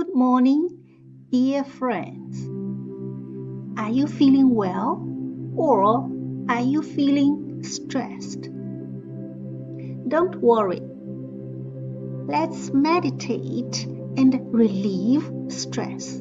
Good morning, dear friends. Are you feeling well or are you feeling stressed? Don't worry. Let's meditate and relieve stress.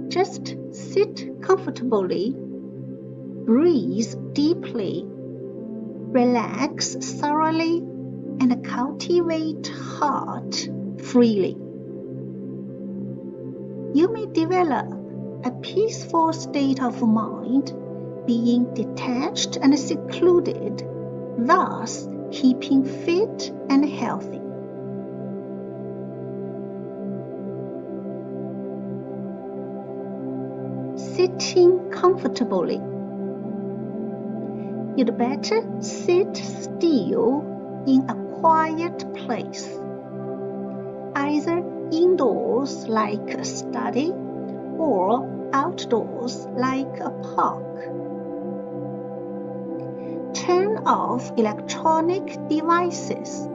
Just sit comfortably, breathe deeply, relax thoroughly, and cultivate heart freely. You may develop a peaceful state of mind, being detached and secluded, thus keeping fit and healthy. Sitting comfortably. You'd better sit still in a quiet place, either indoors like a study or outdoors like a park. Turn off electronic devices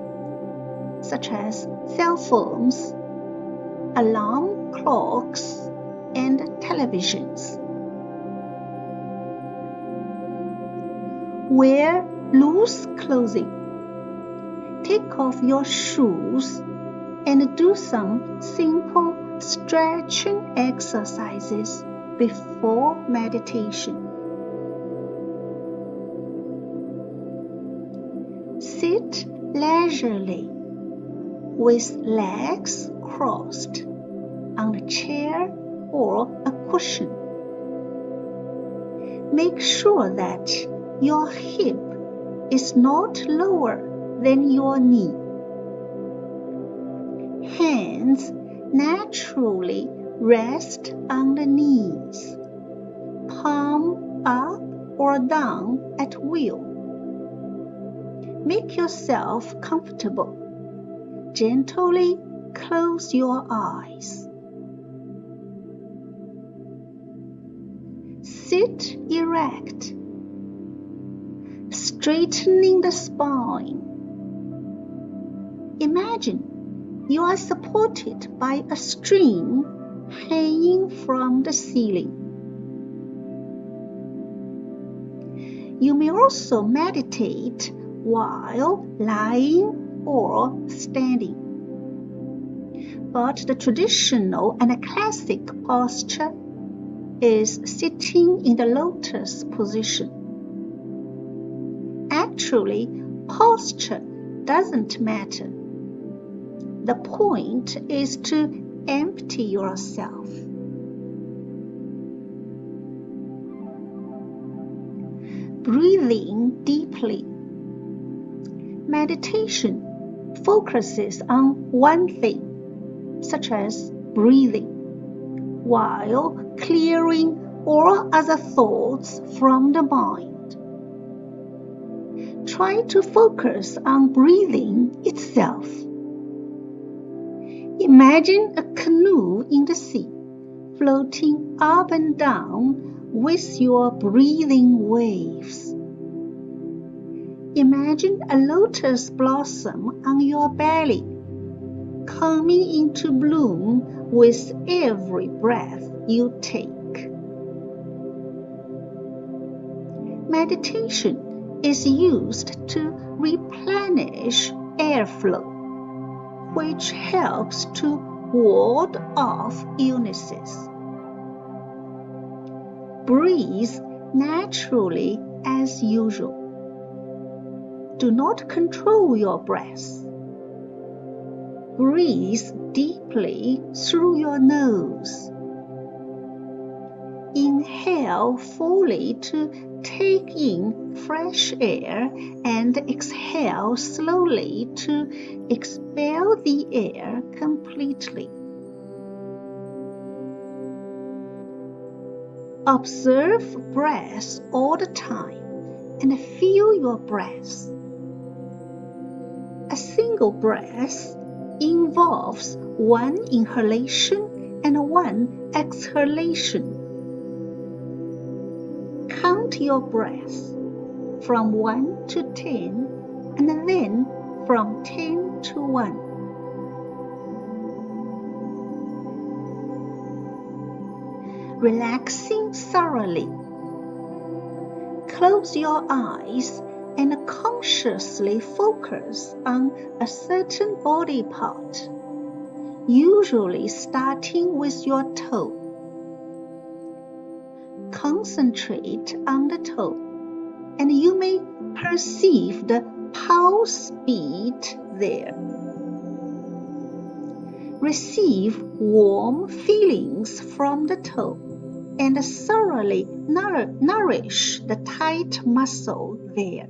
such as cell phones, alarm clocks, and televisions. Wear loose clothing. Take off your shoes and do some simple stretching exercises before meditation. Sit leisurely with legs crossed on a chair or a cushion. Make sure that your hip is not lower than your knee. Hands naturally rest on the knees, palm up or down at will. Make yourself comfortable. Gently close your eyes. Sit erect, straightening the spine. Imagine you are supported by a string hanging from the ceiling. You may also meditate while lying or standing. But the traditional and classic posture is sitting in the lotus position. Actually, posture doesn't matter. The point is to empty yourself. Breathing deeply. Meditation focuses on one thing, such as breathing, while clearing all other thoughts from the mind. Try to focus on breathing itself. Imagine a canoe in the sea, floating up and down with your breathing waves. Imagine a lotus blossom on your belly, coming into bloom with every breath you take. Meditation is used to replenish airflow, which helps to ward off illnesses. Breathe naturally as usual. Do not control your breath. Breathe deeply through your nose. Inhale fully to take in fresh air and exhale slowly to expel the air completely. Observe breath all the time and feel your breath. A single breath involves one inhalation and one exhalation. Count your breath from 1 to 10 and then from 10 to 1. relaxing thoroughly. Close your eyes and consciously focus on a certain body part, usually starting with your toe. Concentrate on the toe, and you may perceive the pulse beat there. Receive warm feelings from the toe and thoroughly nourish the tight muscle there.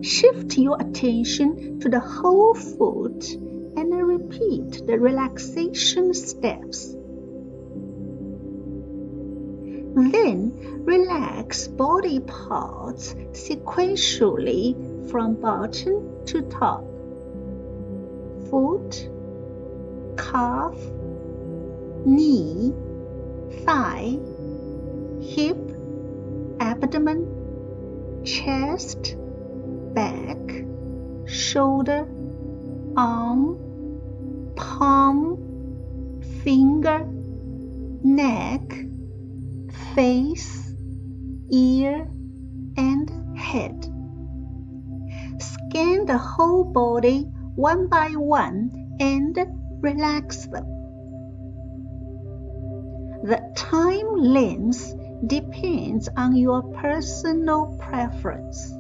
Shift your attention to the whole foot and repeat the relaxation steps. Then relax body parts sequentially from bottom to top. Foot, calf, knee, thigh, hip, abdomen, chest, back, shoulder, arm, palm, finger, neck, face, ear, and head. Scan the whole body one by one and relax them. The time length depends on your personal preference.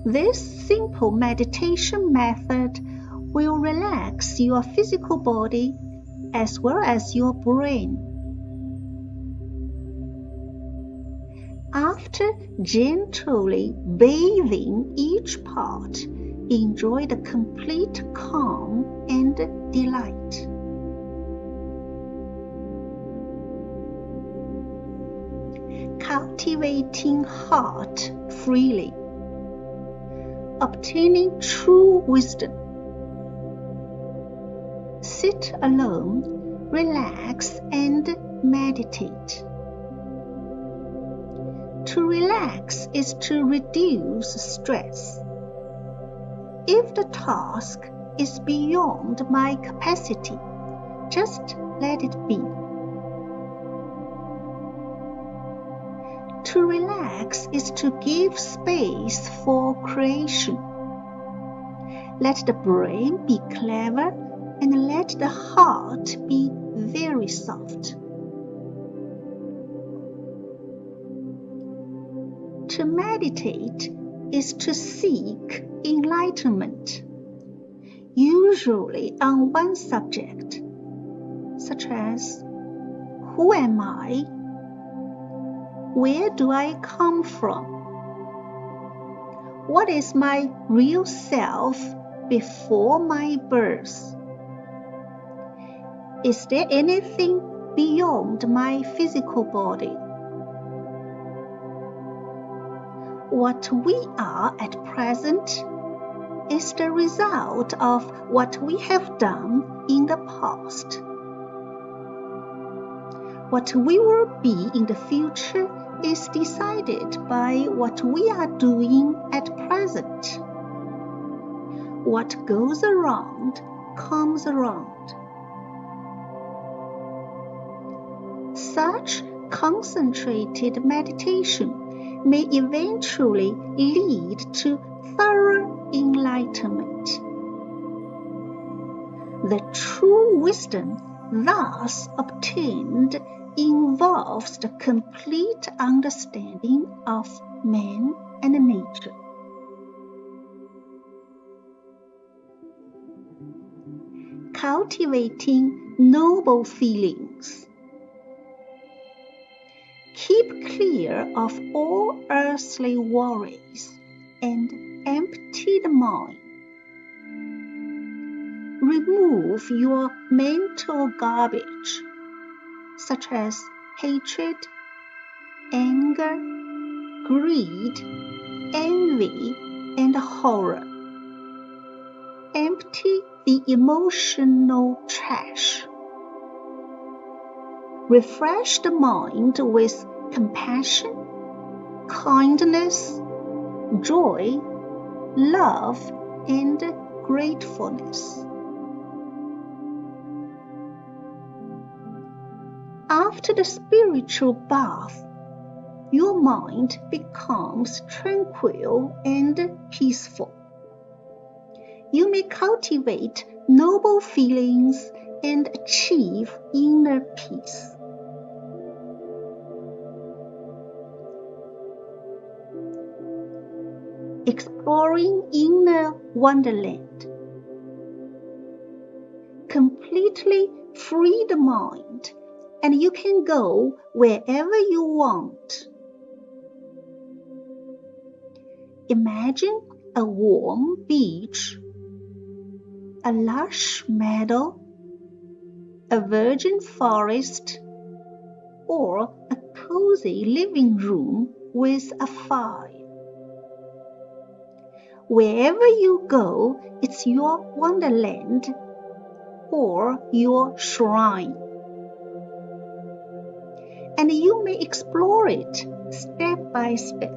This simple meditation method will relax your physical body as well as your brain. After gently bathing each part, enjoy the complete calm and delight. Cultivating heart freely. Obtaining true wisdom. Sit alone, relax, and meditate. To relax is to reduce stress. If the task is beyond my capacity, just let it be. To relax is to give space for creation. Let the brain be clever and let the heart be very soft. To meditate is to seek enlightenment, usually on one subject, such as who am I? Where do I come from? What is my real self before my birth? Is there anything beyond my physical body? What we are at present is the result of what we have done in the past. What we will be in the future is decided by what we are doing at present. What goes around comes around. Such concentrated meditation may eventually lead to thorough enlightenment. The true wisdom thus obtained involves the complete understanding of man and nature. Cultivating noble feelings. Keep clear of all earthly worries and empty the mind. Remove your mental garbage, such as hatred, anger, greed, envy, and horror. Empty the emotional trash. Refresh the mind with compassion, kindness, joy, love, and gratefulness. After the spiritual bath, your mind becomes tranquil and peaceful. You may cultivate noble feelings and achieve inner peace. Exploring inner wonderland. Completely free the mind, and you can go wherever you want. Imagine a warm beach, a lush meadow, a virgin forest, or a cozy living room with a fire. Wherever you go, it's your wonderland or your shrine. And you may explore it step by step.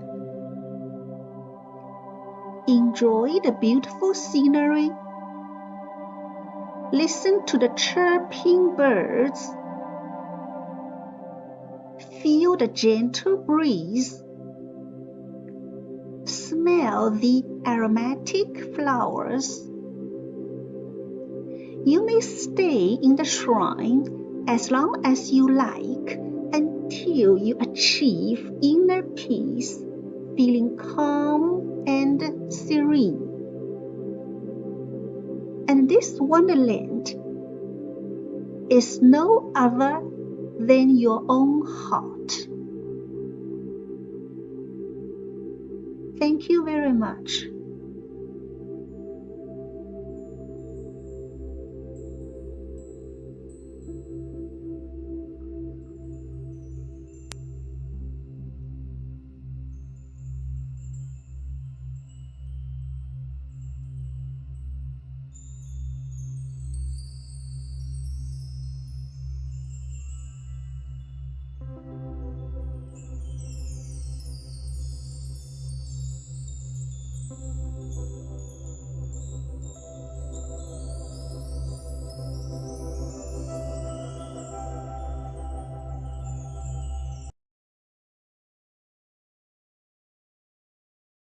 Enjoy the beautiful scenery. Listen to the chirping birds. Feel the gentle breeze. Smell the aromatic flowers. You may stay in the shrine as long as you like until you achieve inner peace, feeling calm and serene. And this wonderland is no other than your own heart. Thank you very much.